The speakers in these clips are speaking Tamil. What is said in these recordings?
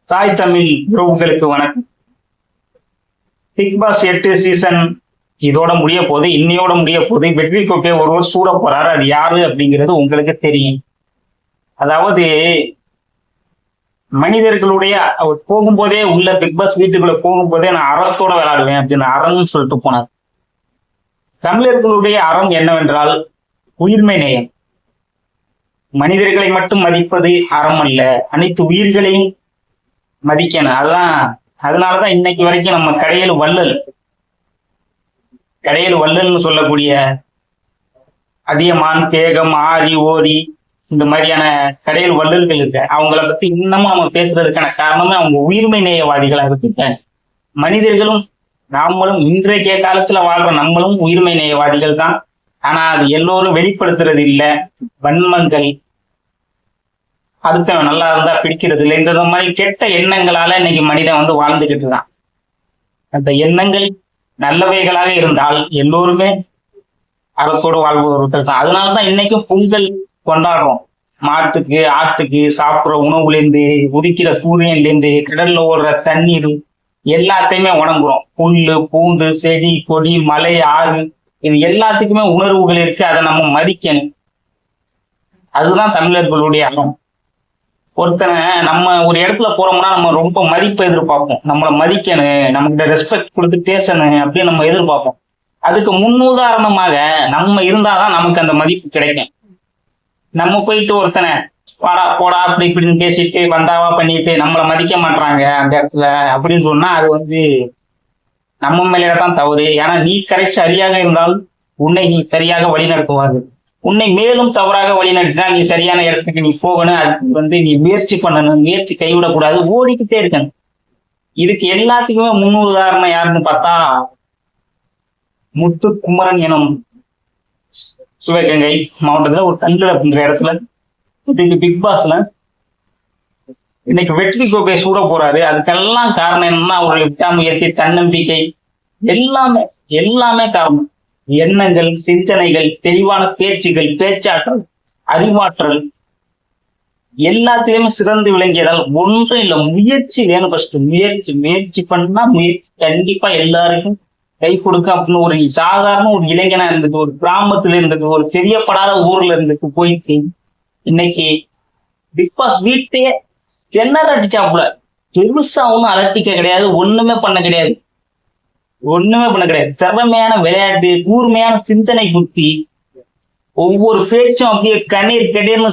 தாய் தமிழ் உறவுகளுக்கு வணக்கம். பிக் பாஸ் 8 சீசன் இதோட முடிய போகுது. இன்னையோட முடிய போகுது. வெற்றி கோப்பையை ஒருவர் சூட போறாரு. அது யாரு அப்படிங்கிறது உங்களுக்கு தெரியும். அதாவது மனிதர்களுடைய அவர் போகும்போதே உள்ள பிக் பாஸ் வீட்டுக்குள்ள போகும்போதே நான் அறத்தோட விளையாடுவேன் அப்படின்னு அறம்னு சொல்லிட்டு போனார். தமிழர்களுடைய அறம் என்னவென்றால் உயிர்மை நேயம். மனிதர்களை மட்டும் மதிப்பது அறம் அல்ல, அனைத்து உயிர்களையும் மதிக்கணும். அதனாலதான் இன்னைக்கு வரைக்கும் நம்ம கடையில் வள்ளல்னு சொல்லக்கூடிய அதியமான், பேகம், ஆரி, ஓரி இந்த மாதிரியான கடையில் வள்ளல்கள் இருக்க அவங்கள பத்தி இன்னமும் அவங்க பேசுறதுக்கான காரணமே அவங்க உயிர்மை நேயவாதிகளா இருக்க. மனிதர்களும் நாமளும் இன்றைய காலத்துல வாழ்ற நம்மளும் உயிர்மை நேயவாதிகள் தான். ஆனா அது எல்லோரும் வெளிப்படுத்துறது இல்லை. வன்மங்கள், அடுத்தவன் நல்லா இருந்தா பிடிக்கிறது இல்லை, இந்த மாதிரி கெட்ட எண்ணங்களால இன்னைக்கு மனிதன் வாழ்ந்துகிட்டு தான். அந்த எண்ணங்கள் நல்லவைகளாக இருந்தால் எல்லோருமே அறத்தோடு வாழ்பவர்கள் தான். அதனாலதான் இன்னைக்கும் பொங்கல் கொண்டாடுறோம். மாட்டுக்கு, ஆட்டுக்கு சாப்பிடுற உணவுல இருந்து, உதிக்கிற சூரியன்ல இருந்து, கடல்ல ஓடுற தண்ணீர் எல்லாத்தையுமே உணங்குறோம். புல்லு, பூண்டு, செடி, கொடி, மலை, ஆறு இது எல்லாத்துக்குமே உணர்வுகள் இருக்கு. அதை நம்ம மதிக்கணும். அதுதான் தமிழர்களுடைய அறம். ஒருத்தனை நம்ம ஒரு இடத்துல போறோம்னா நம்ம ரொம்ப மதிப்பை எதிர்பார்ப்போம். நம்மளை மதிக்கணும், நம்மகிட்ட ரெஸ்பெக்ட் கொடுத்து பேசணும் அப்படின்னு நம்ம எதிர்பார்ப்போம். அதுக்கு முன்னுதாரணமாக நம்ம இருந்தாதான் நமக்கு அந்த மதிப்பு கிடைக்கும். நம்ம போயிட்டு ஒருத்தனை வாடா போடா அப்படி இப்படின்னு பேசிட்டு வந்தாவா பண்ணிட்டு நம்மளை மதிக்க மாட்டாங்க அந்த இடத்துல அப்படின்னு சொன்னா அது நம்ம மேலேதான் தவறு. ஏன்னா நீ சரியாக இருந்தால் உன்னை நீ சரியாக வழிநடத்துவார்கள். உன்னை மேலும் தவறாக வழிநடத்தினா நீ சரியான இடத்துக்கு நீ போகணும். அதுக்கு நீ முயற்சி பண்ணணும். முயற்சி கைவிடக்கூடாது, ஓடிக்கிட்டே இருக்கணும். இதுக்கு எல்லாத்துக்குமே முன்னூறு உதாரணம் யாருன்னு பார்த்தா முத்துக்குமரன் எனும் சிவகங்கை மாவட்டத்துல ஒரு தண்டல் அப்படின்ற இடத்துல இதுக்கு பிக் பாஸ்ல இன்னைக்கு வெற்றி கோப்பையை சூட போறாரு. அதுக்கெல்லாம் காரணம் என்னன்னா அவருடைய விடாமுயற்சி, தன்னம்பிக்கை, எல்லாமே காரணம். எண்ணங்கள், சிந்தனைகள், தெளிவான பேச்சுகள், பேச்சாற்றல், அறிவாற்றல் எல்லாத்திலுமே சிறந்து விளங்கியதால் ஒன்றும் இல்லை, முயற்சி வேணும். ஃபர்ஸ்ட் முயற்சி பண்ணா முயற்சி கண்டிப்பா எல்லாருக்கும் கை கொடுக்க அப்படின்னு ஒரு சாதாரண ஒரு இளைஞனா இருந்தது, ஒரு கிராமத்துல இருந்தது, ஒரு தெரியப்படாத ஊர்ல இருந்துட்டு போயிட்டு இன்னைக்கு பிக் பாஸ் வீட்டையே தென்னர் அடிச்சாப்புல. பெருசா ஒன்றும் அலட்டிக்க கிடையாது, ஒண்ணுமே பண்ண கிடையாது. திறமையான விளையாட்டு, கூர்மையான சிந்தனை புத்தி, ஒவ்வொரு பேச்சும் அப்படியே கண்ணீர் கடையர்னு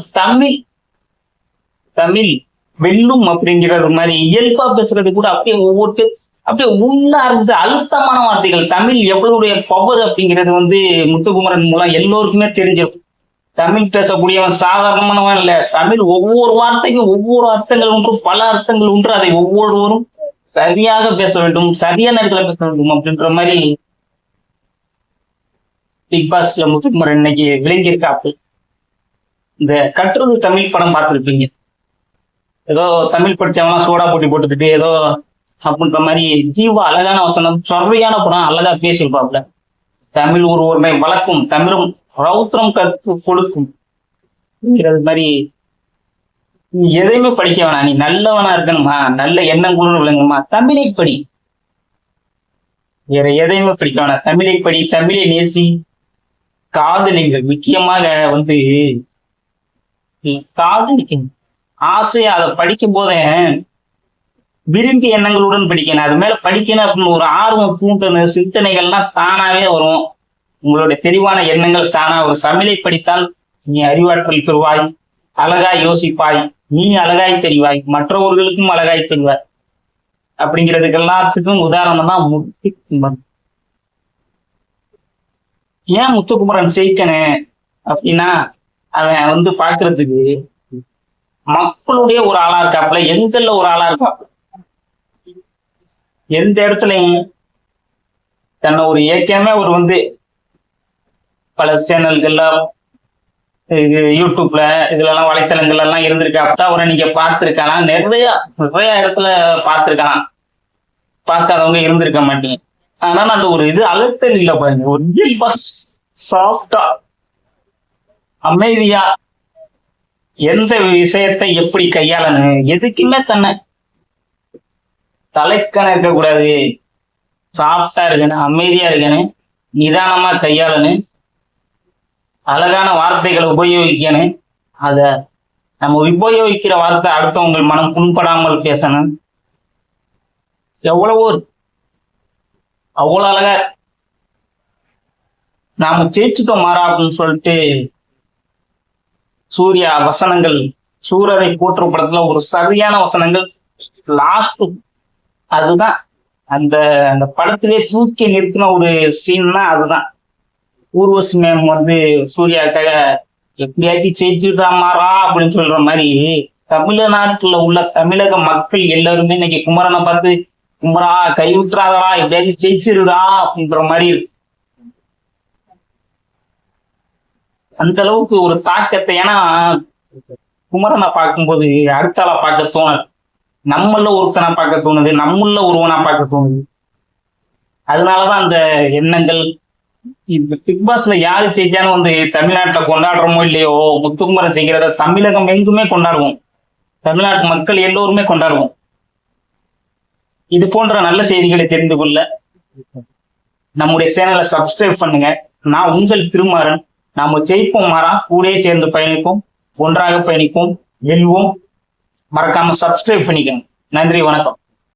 தமிழ் வெல்லும் அப்படிங்கிறது மாதிரி இயல்பா பேசுறது கூட அப்படியே உள்ளா இருந்து அழுத்தமான வார்த்தைகள். தமிழ் எவ்வளவுடைய பவர் அப்படிங்கிறது முத்துக்குமரன் மூலம் எல்லோருக்குமே தெரிஞ்சிடும். தமிழ் பேசக்கூடியவன் சாதாரணமானவன் இல்ல. தமிழ் ஒவ்வொரு வார்த்தைக்கும் ஒவ்வொரு அர்த்தங்கள் உண்டு, பல அர்த்தங்கள் உண்டு. அதை ஒவ்வொருவரும் சரியாக பேச வேண்டும், சரியான இடத்துல பேச வேண்டும் அப்படின்ற மாதிரி பிக் பாஸ்ல முத்துக்குமரன் இன்னைக்கு விளங்கியிருக்காப்பு. இந்த கட்டுறது தமிழ் படம் பார்த்துருப்பீங்க. ஏதோ தமிழ் படிச்சவங்களாம் சோடா போட்டி போட்டுக்கிட்டு ஏதோ அப்படின்ற மாதிரி ஜீவா அழகான ஒருத்தன சொல்றையான படம் அழகா பேசியிருப்பாப்ல. தமிழ் ஒருவரை வளர்க்கும், தமிழும் ரௌத்திரம் கற்று கொடுக்கும் மாதிரி நீ எதையுமே படிக்க வேணாம். நீ நல்லவனா இருக்கணுமா, நல்ல எண்ணம் கூட விளங்குமா, தமிழை படி. வேற எதையுமே படிக்க வேணாம், தமிழை படி, தமிழை நேசி, காதலிங்கள். முக்கியமாக காதலிக்கணும், ஆசையா அதை படிக்கும் போதே விரும்பி எண்ணங்களுடன் படிக்கணும். அது மேல படிக்கணும் அப்படின்னு ஒரு ஆர்வம் தூண்டணும். சிந்தனைகள்லாம் தானாவே வரும். உங்களுடைய தெளிவான எண்ணங்கள் தானா ஒரு தமிழை படித்தால் நீ அறிவாற்றல் பெறுவாய், அழகாய் யோசிப்பாய், நீ அழகாய் தெரிவாய், மற்றவர்களுக்கும் அழகாய் தெரிவாய். அப்படிங்கிறதுக்கு எல்லாத்துக்கும் உதாரணம் தான் முத்துக்குமரன். ஏன் முத்துக்குமரன் ஜெயிக்கணும் அப்படின்னா அவன் பாக்குறதுக்கு மக்களுடைய ஒரு ஆளா இருக்காப்புல, எங்கள்ல ஒரு ஆளா இருக்காப்புல. எந்த இடத்துலயும் தன்னை ஒரு ஏற்கனவே ஒரு பல சேனல்கள்ல, யூடியூப்ல, இதுல எல்லாம் வலைத்தளங்கள்ல எல்லாம் இருந்திருக்காப்டா. அவரை நீங்க பார்த்திருக்கலாம், நிறைய இடத்துல பார்த்திருக்கலாம். பார்க்காதவங்க இருந்திருக்க மாட்டீங்க. அதனால அந்த ஒரு அலட்டல் இல்ல பாருங்க. ஒரு சாஃப்டா அமைதியா எந்த விஷயத்தை எப்படி கையாளணும், எதுக்குமே தன்னை தலைக்கணம் இருக்கக்கூடாது, சாஃப்டா இருக்கணும், அமைதியா இருக்கணும், நிதானமா கையாளணும், அழகான வார்த்தைகளை உபயோகிக்கணும். அத நம்ம உபயோகிக்கிற வார்த்தை அடுத்தவங்க மனம் புண்படாமல் பேசணும். எவ்வளவோ அவ்வளவு அழகா நாம ஜெயிச்சுட்டோம் மாறா அப்படின்னு சொல்லிட்டு சூர்யா வசனங்கள், சூரரை போற்று படத்துல ஒரு சரியான வசனங்கள் லாஸ்ட். அதுதான் அந்த அந்த படத்திலே தூக்கி நிறுத்தின ஒரு சீன்னா அதுதான். ஊர்வசி மேம் வந்து சூர்யாக்காக எப்படியாச்சும் ஜெயிச்சுட்டா மாறா அப்படின்னு சொல்ற மாதிரி தமிழ்நாட்டுல உள்ள தமிழக மக்கள் எல்லாருமே இன்னைக்கு குமரனை பார்த்து குமரா கைவிட்டுறாதரா, எப்படியாச்சும் ஜெயிச்சிருதா அப்படின்ற மாதிரி இருக்கு. அந்த அளவுக்கு ஒரு தாக்கத்தை, ஏன்னா குமரனை பார்க்கும்போது அடுத்தாளா பார்க்க தோணல், நம்மள ஒருத்தனா பார்க்க தோணுது, நம்மள ஒருவனா பார்க்க தோணுது. அதனாலதான் அந்த எண்ணங்கள். இப்ப பிக் பாஸ்ல யாரு ஜெயிச்சாலும் வந்து தமிழ்நாட்டுல கொண்டாடுறோமோ இல்லையோ, முத்துக்குமரன் ஜெயிக்கிறத தமிழகம் எங்குமே கொண்டாடுவோம், தமிழ்நாட்டு மக்கள் எல்லோருமே கொண்டாடுவோம். இது போன்ற நல்ல செய்திகளை தெரிந்து கொள்ள நம்முடைய சேனலை சப்ஸ்கிரைப் பண்ணுங்க. நான் உங்கள் திருமாறன். நாம ஜெயிப்போம் மாறா, கூடயே சேர்ந்து பயணிப்போம், ஒன்றாக பயணிப்போம், வெல்வோம். மறக்காம சப்ஸ்கிரைப் பண்ணிக்கோங்க. நன்றி, வணக்கம்.